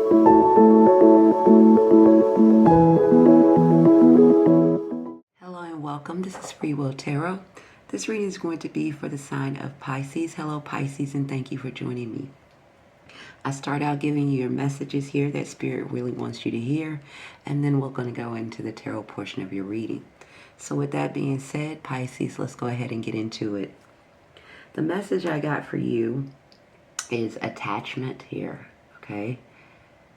Hello and welcome. This is Freewill Tarot. This reading is going to be for the sign of Pisces. Hello Pisces, and thank you for joining me. I start out giving you your messages here that Spirit really wants you to hear, and then we're going to go into the tarot portion of your reading. So with that being said, Pisces, let's go ahead and get into it. The message I got for you is attachment here, okay?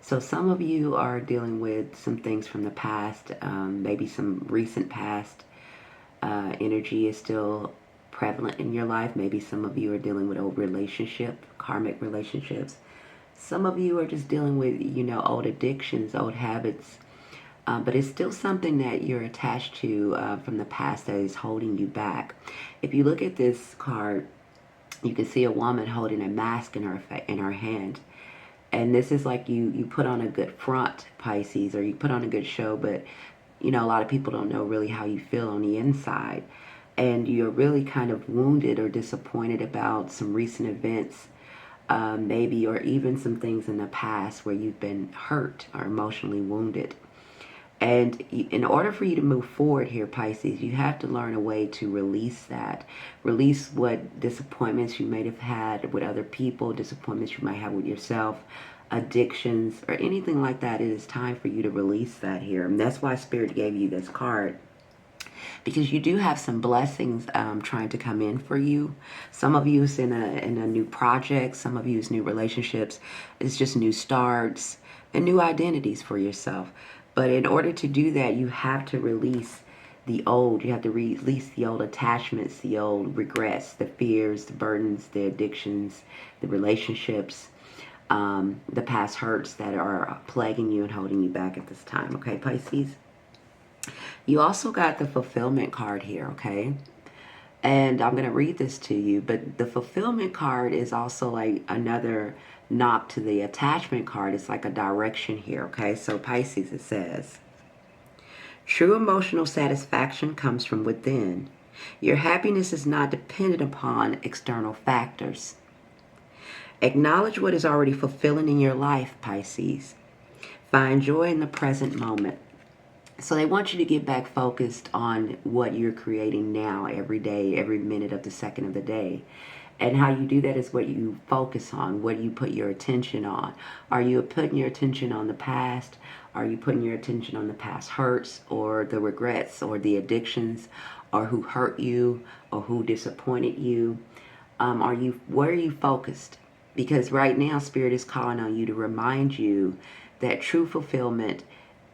So some of you are dealing with some things from the past, maybe some recent past energy is still prevalent in your life. Maybe some of you are dealing with old relationship, karmic relationships. Some of you are just dealing with, old addictions, old habits, but it's still something that you're attached to from the past that is holding you back. If you look at this card, you can see a woman holding a mask in her hand. And this is like you put on a good front, Pisces, or you put on a good show, but, a lot of people don't know really how you feel on the inside. And you're really kind of wounded or disappointed about some recent events, maybe, or even some things in the past where you've been hurt or emotionally wounded. And in order for you to move forward here, Pisces, you have to learn a way to release that. Release what disappointments you may have had with other people, disappointments you might have with yourself, addictions, or anything like that. It is time for you to release that here. And that's why Spirit gave you this card. Because you do have some blessings trying to come in for you. Some of you is in a new project. Some of you is new relationships. It's just new starts and new identities for yourself. But in order to do that, you have to release the old. You have to release the old attachments, the old regrets, the fears, the burdens, the addictions, the relationships, the past hurts that are plaguing you and holding you back at this time. Okay, Pisces? You also got the fulfillment card here, okay? And I'm going to read this to you, but the fulfillment card is also like another knock to the attachment card. It's like a direction here, okay? So Pisces, it says, true emotional satisfaction comes from within. Your happiness is not dependent upon external factors. Acknowledge what is already fulfilling in your life, Pisces. Find joy in the present moment. So they want you to get back focused on what you're creating now, every day, every minute of the second of the day. And how you do that is what you focus on, what you put your attention on. Are you putting your attention on the past? Are you putting your attention on the past hurts or the regrets or the addictions or who hurt you or who disappointed you? Where are you focused? Because right now Spirit is calling on you to remind you that true fulfillment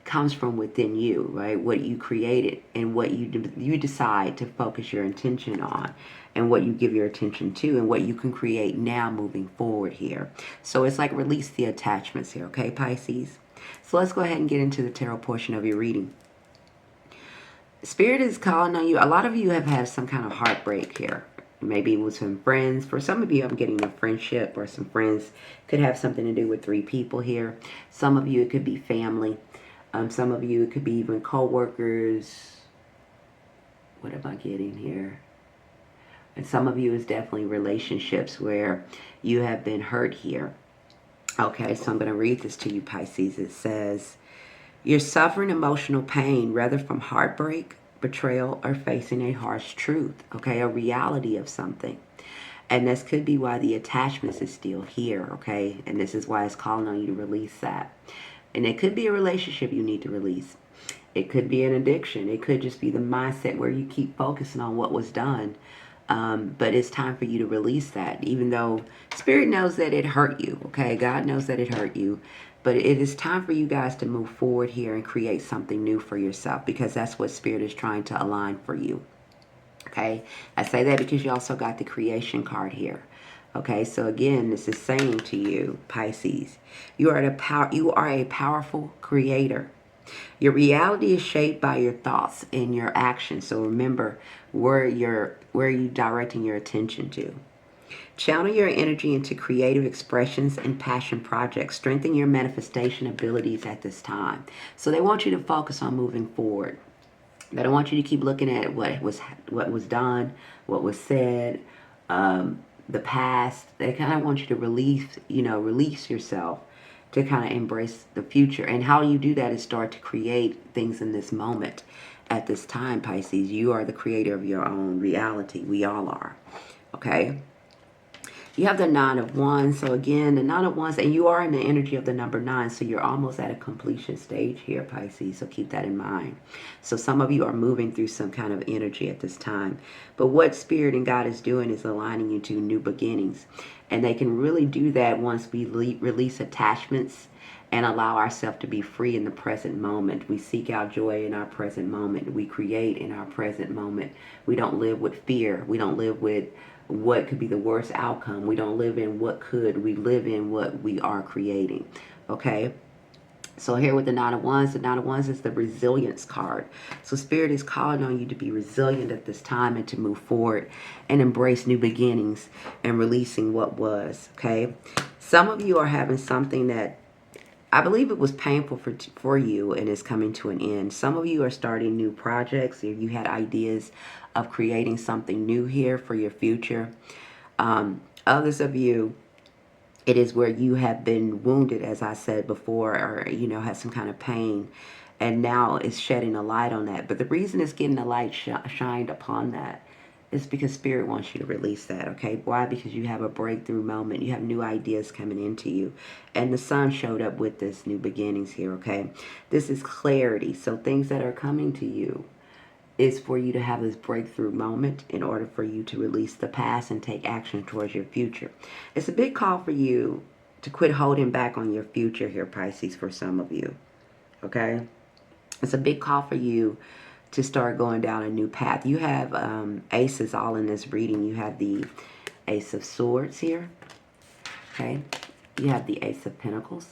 comes from within you, right? What you created and what you decide to focus your attention on and what you give your attention to and what you can create now moving forward here. So it's like release the attachments here, okay, Pisces? So let's go ahead and get into the tarot portion of your reading. Spirit is calling on you. A lot of you have had some kind of heartbreak here. Maybe with some friends. For some of you, I'm getting a friendship or some friends. Could have something to do with 3 people here. Some of you, it could be family. Some of you, it could be even co-workers. What am I getting here? And some of you is definitely relationships where you have been hurt here. Okay, so I'm going to read this to you, Pisces. It says, you're suffering emotional pain, whether from heartbreak, betrayal, or facing a harsh truth. Okay, a reality of something. And this could be why the attachments is still here, okay? And this is why it's calling on you to release that. And it could be a relationship you need to release. It could be an addiction. It could just be the mindset where you keep focusing on what was done. But it's time for you to release that, even though Spirit knows that it hurt you, okay? God knows that it hurt you. But it is time for you guys to move forward here and create something new for yourself, because that's what Spirit is trying to align for you, okay? I say that because you also got the creation card here. Okay, so again, this is saying to you, Pisces, you are a powerful creator. Your reality is shaped by your thoughts and your actions. So remember where are you directing your attention to. Channel your energy into creative expressions and passion projects. Strengthen your manifestation abilities at this time. So they want you to focus on moving forward. They don't want you to keep looking at what was done, what was said, the past. They kind of want you to release yourself to kind of embrace the future. And how you do that is start to create things in this moment. At this time, Pisces, you are the creator of your own reality. We all are. Okay? You have the Nine of Wands. So again, the Nine of Wands, and you are in the energy of the number 9. So you're almost at a completion stage here, Pisces. So keep that in mind. So some of you are moving through some kind of energy at this time. But what Spirit and God is doing is aligning you to new beginnings. And they can really do that once we release attachments and allow ourselves to be free in the present moment. We seek out joy in our present moment. We create in our present moment. We don't live with fear. We don't live with what could be the worst outcome. We don't live in what could. We live in what we are creating. Okay? So here with the Nine of Wands is the resilience card. So Spirit is calling on you to be resilient at this time and to move forward and embrace new beginnings and releasing what was. Okay? Some of you are having something that I believe it was painful for you and is coming to an end. Some of you are starting new projects. Or you had ideas of creating something new here for your future. Others of you, it is where you have been wounded, as I said before, or, had some kind of pain. And now it's shedding a light on that. But the reason it's getting the light shined upon that is because Spirit wants you to release that, okay? Why? Because you have a breakthrough moment. You have new ideas coming into you. And the sun showed up with this new beginnings here, okay? This is clarity. So things that are coming to you is for you to have this breakthrough moment in order for you to release the past and take action towards your future. It's a big call for you to quit holding back on your future here, Pisces, for some of you, okay? It's a big call for you to start going down a new path. You have aces all in this reading. You have the Ace of Swords here, okay? You have the Ace of Pentacles,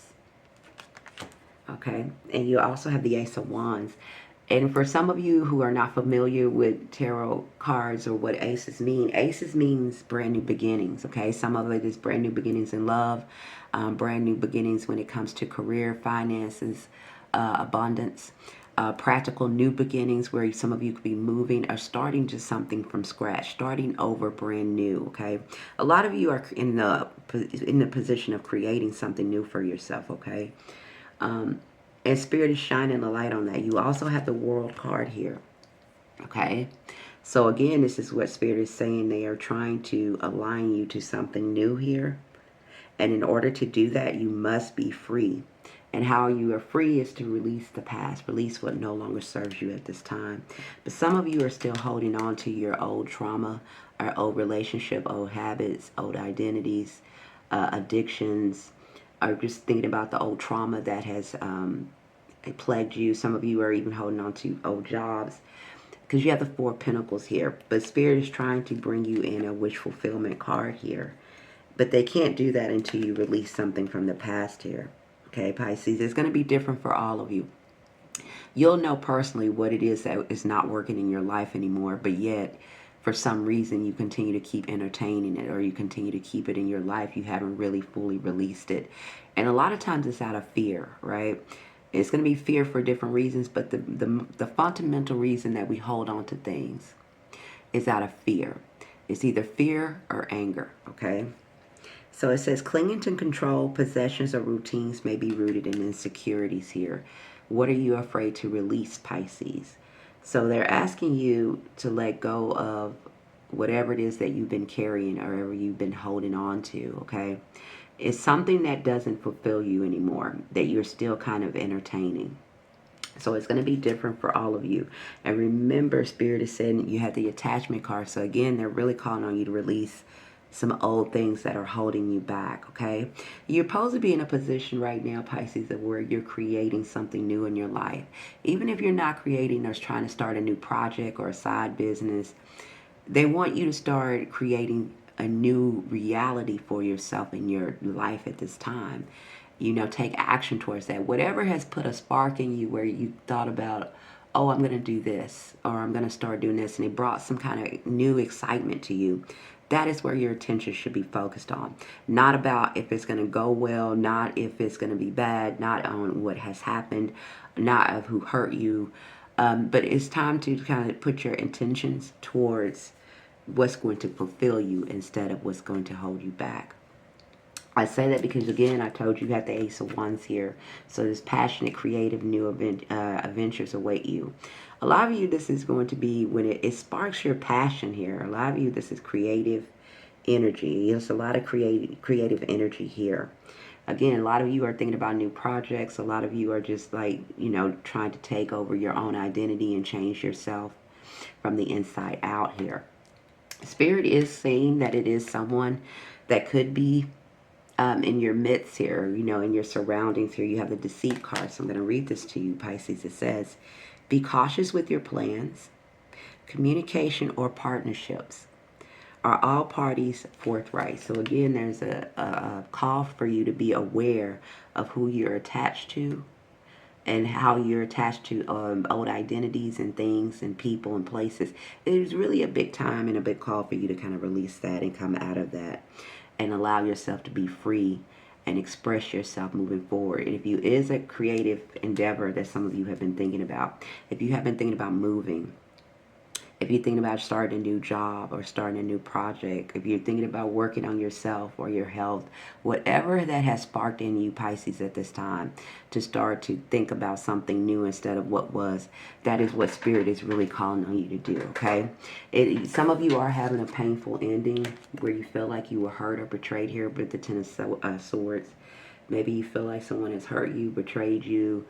okay? And you also have the Ace of Wands. And for some of you who are not familiar with tarot cards or what aces means brand new beginnings, okay? Some of it is brand new beginnings in love, brand new beginnings when it comes to career, finances, abundance, practical new beginnings where some of you could be moving or starting just something from scratch, starting over brand new, okay? A lot of you are in the position of creating something new for yourself, okay? And Spirit is shining a light on that. You also have the World card here. Okay? So again, this is what Spirit is saying. They are trying to align you to something new here. And in order to do that, you must be free. And how you are free is to release the past. Release what no longer serves you at this time. But some of you are still holding on to your old trauma, or old relationship, old habits, old identities, addictions, or just thinking about the old trauma that has plagued you. Some of you are even holding on to old jobs because you have the Four of Pentacles here. But Spirit is trying to bring you in a wish fulfillment card here. But they can't do that until you release something from the past here. Okay, Pisces, it's going to be different for all of you. You'll know personally what it is that is not working in your life anymore, but yet for some reason you continue to keep entertaining it, or you continue to keep it in your life. You haven't really fully released it. And a lot of times it's out of fear, right? It's going to be fear for different reasons, but the fundamental reason that we hold on to things is out of fear. It's either fear or anger, okay? So it says clinging to control, possessions, or routines may be rooted in insecurities here. What are you afraid to release, Pisces? So they're asking you to let go of whatever it is that you've been carrying or whatever you've been holding on to, okay? It's something that doesn't fulfill you anymore, that you're still kind of entertaining. So it's going to be different for all of you. And remember, Spirit is saying you had the attachment card. So again, they're really calling on you to release some old things that are holding you back, okay? You're supposed to be in a position right now, Pisces, of where you're creating something new in your life. Even if you're not creating or trying to start a new project or a side business, they want you to start creating a new reality for yourself in your life at this time. Take action towards that. Whatever has put a spark in you where you thought about, oh, I'm going to do this, or I'm going to start doing this, and it brought some kind of new excitement to you. That is where your attention should be focused on. Not about if it's going to go well, not if it's going to be bad, not on what has happened, not of who hurt you. But it's time to kind of put your intentions towards what's going to fulfill you instead of what's going to hold you back. I say that because, again, I told you have the Ace of Wands here. So this passionate, creative, new adventures await you. A lot of you, this is going to be when it sparks your passion here. A lot of you, this is creative energy. There's a lot of creative energy here. Again, a lot of you are thinking about new projects. A lot of you are just like, trying to take over your own identity and change yourself from the inside out here. Spirit is saying that it is someone that could be in your midst here, in your surroundings here. You have the Deceit card. So I'm going to read this to you, Pisces. It says, be cautious with your plans, communication, or partnerships. Are all parties forthright? So again, there's a call for you to be aware of who you're attached to and how you're attached to old identities and things and people and places. It is really a big time and a big call for you to kind of release that and come out of that and allow yourself to be free and express yourself moving forward. And if you is a creative endeavor that some of you have been thinking about, if you have been thinking about moving, if you're thinking about starting a new job or starting a new project, if you're thinking about working on yourself or your health, whatever that has sparked in you, Pisces, at this time, to start to think about something new instead of what was, that is what Spirit is really calling on you to do, okay? Some of you are having a painful ending where you feel like you were hurt or betrayed here with the Ten of Swords. Maybe you feel like someone has hurt you, betrayed you,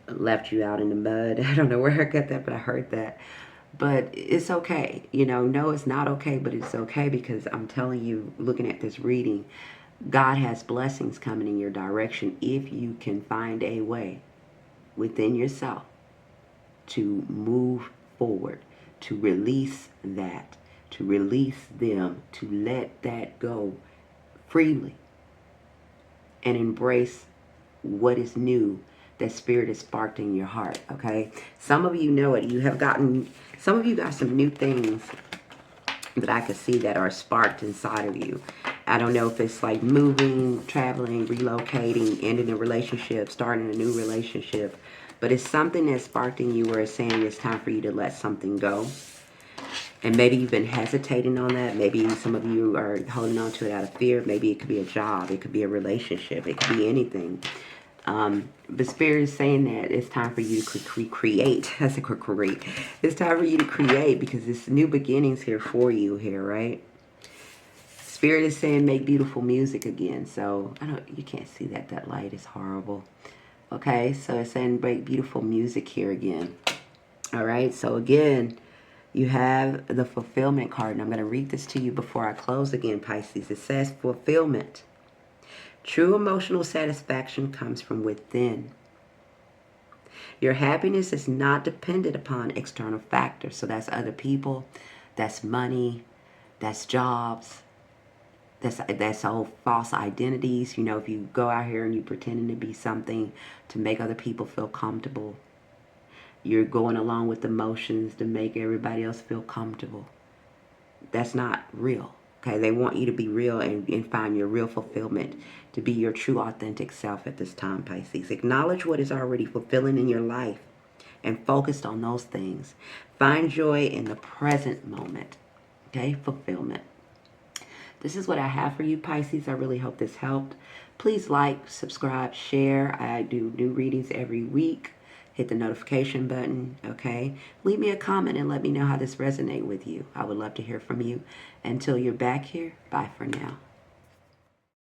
left you out in the mud. I don't know where I got that, but I heard that. But it's okay. No, it's not okay, but it's okay because I'm telling you, looking at this reading, God has blessings coming in your direction if you can find a way within yourself to move forward, to release that, to release them, to let that go freely and embrace what is new that Spirit is sparked in your heart, okay? Some of you know it. Some of you got some new things that I could see that are sparked inside of you. I don't know if it's like moving, traveling, relocating, ending a relationship, starting a new relationship, but it's something that's sparked in you where it's saying it's time for you to let something go. And maybe you've been hesitating on that. Maybe some of you are holding on to it out of fear. Maybe it could be a job. It could be a relationship. It could be anything. But Spirit is saying that it's time for you to create. That's a create. It's time for you to create because it's new beginnings here for you here, right? Spirit is saying make beautiful music again. So you can't see that. That light is horrible. Okay, so it's saying make beautiful music here again. All right, so again, you have the fulfillment card. And I'm going to read this to you before I close again, Pisces. It says fulfillment. True emotional satisfaction comes from within. Your happiness is not dependent upon external factors. So that's other people, that's money, that's jobs, that's all false identities. If you go out here and you're pretending to be something to make other people feel comfortable, you're going along with emotions to make everybody else feel comfortable. That's not real. Okay, they want you to be real and find your real fulfillment, to be your true authentic self at this time, Pisces. Acknowledge what is already fulfilling in your life and focus on those things. Find joy in the present moment. Okay, fulfillment. This is what I have for you, Pisces. I really hope this helped. Please like, subscribe, share. I do new readings every week. Hit the notification button, okay? Leave me a comment and let me know how this resonates with you. I would love to hear from you. Until you're back here, bye for now.